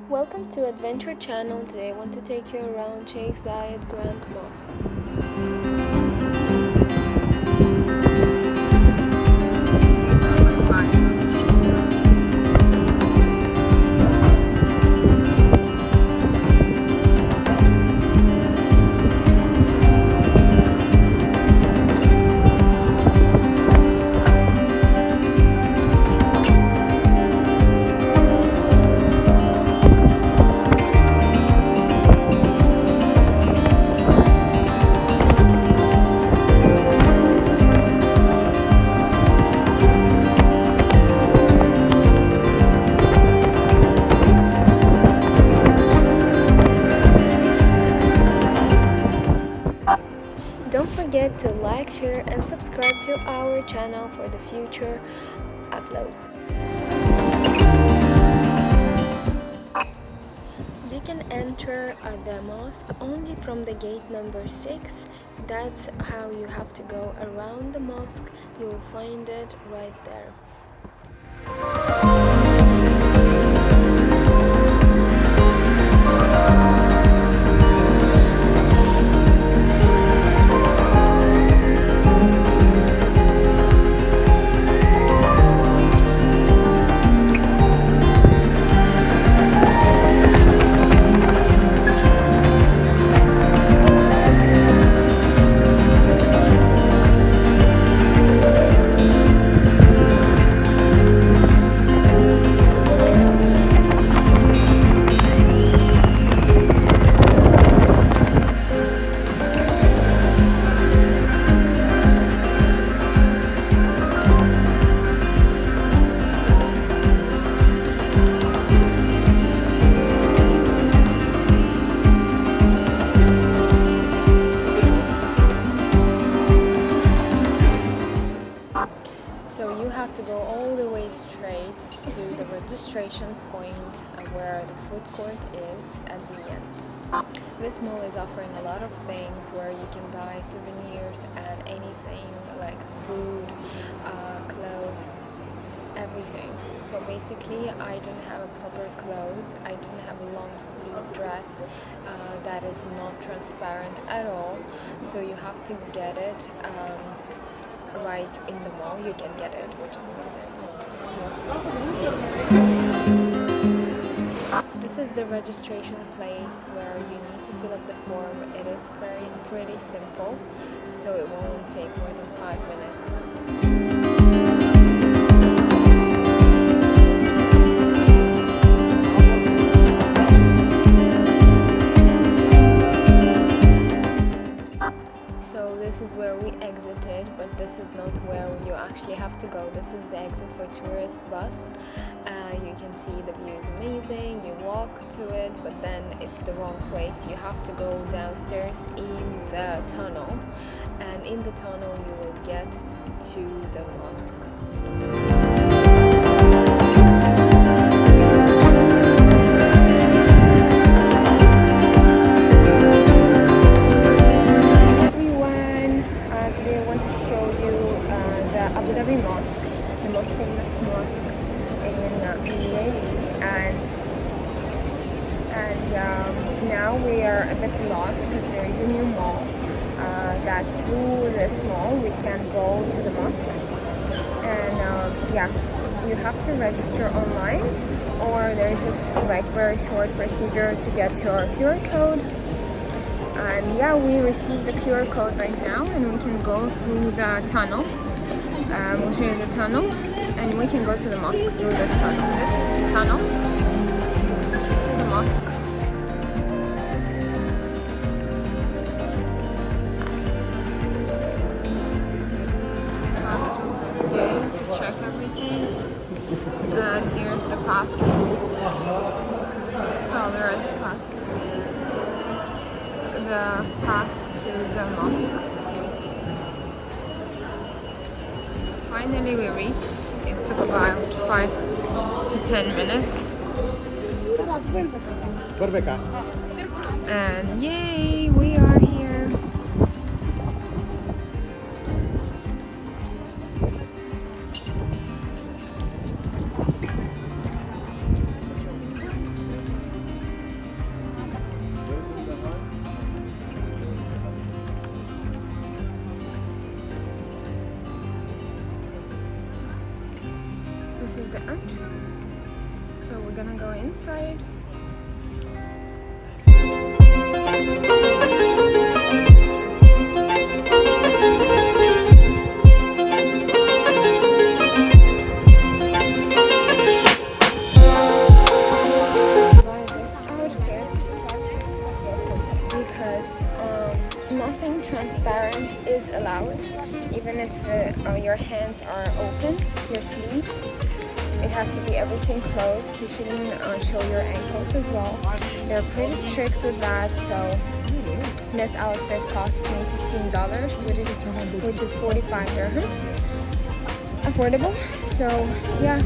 Welcome to Adventure Channel. Today I want to take you around Sheikh Zayed Grand Mosque. Don't forget to like, share and subscribe to our channel for the future uploads. You can enter the mosque only from the gate number 6. That's how you have to go around the mosque. You'll find it right there. So you have to go all the way straight to the registration point where the food court is at the end. This mall is offering a lot of things where you can buy souvenirs and anything like food, clothes, everything. So basically I didn't have a proper clothes. I didn't have a long sleeve dress that is not transparent at all. So you have to get it right in the mall. You can get it, which is amazing. This is the registration place where you need to fill up the form. It is pretty simple, so it won't take more than 5 minutes. This is where we exited, but this is not where you actually have to go. This is the exit for tourist bus. You can see the view is amazing. You walk to it, but then it's the wrong place. You have to go downstairs in the tunnel, and in the tunnel you will get to the mosque. Mosque, the most famous mosque in U.A.E. and now we are a bit lost because there is a new mall that through this mall we can go to the mosque, and you have to register online, or there is this like very short procedure to get your QR code. And we received the QR code right now, and we can go through the tunnel. We'll show you the tunnel, and we can go to the mosque through this tunnel. This is the tunnel to the mosque. Pass through this gate, check everything, and here's the path. Oh, there is the path to the mosque. Finally we reached. It took about 5 to 10 minutes. And yay, we are here. this is the entrance. So we're gonna go inside. Nothing transparent is allowed, even if your hands are open, your sleeves. It has to be everything closed. You shouldn't show your ankles as well. They're pretty strict with that, so this outfit cost me $15, which is 45 dirham. Affordable. So yeah,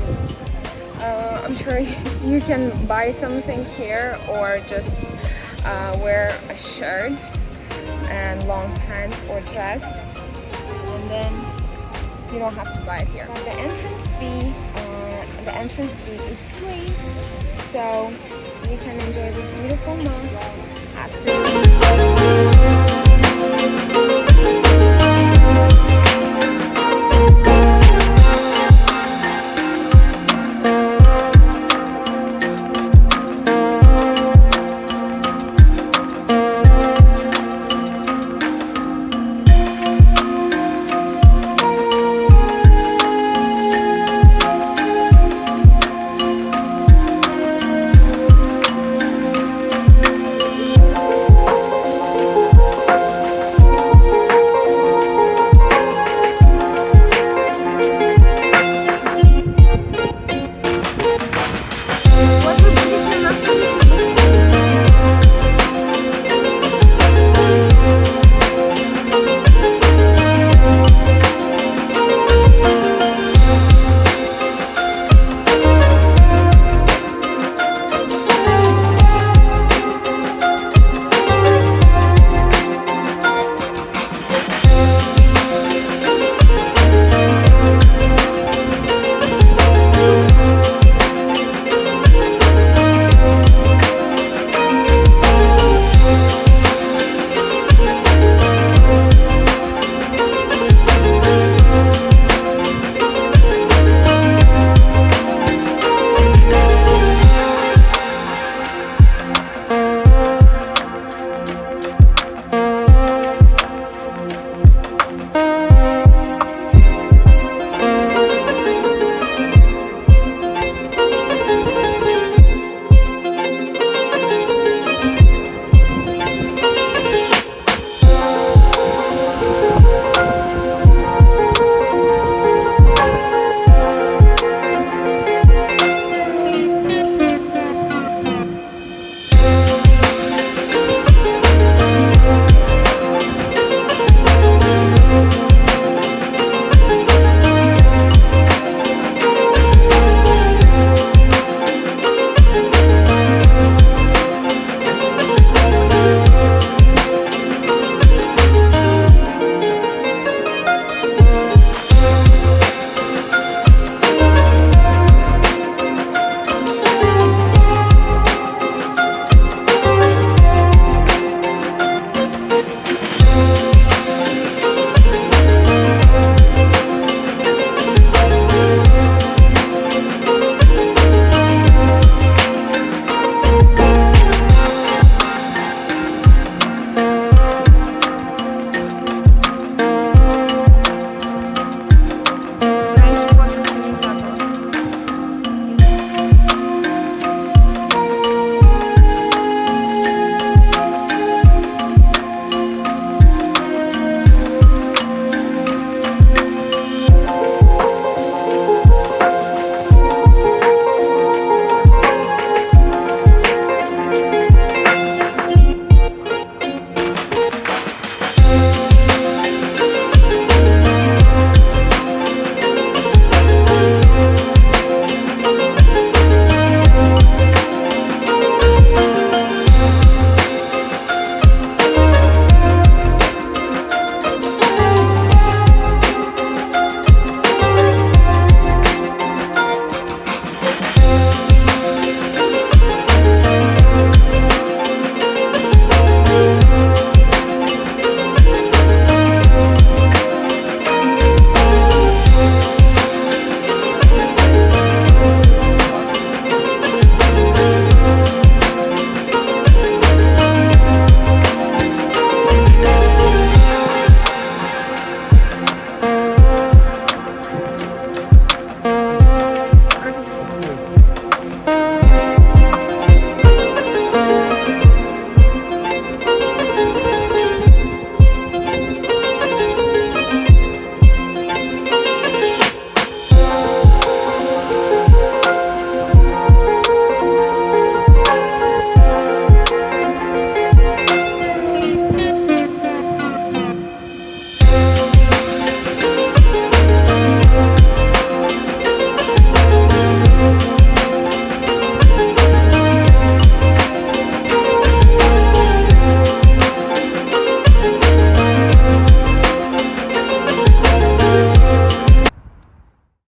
I'm sure you can buy something here or just wear a shirt and long pants or dress, and then you don't have to buy it here. The entrance fee is free, so you can enjoy this beautiful mosque absolutely.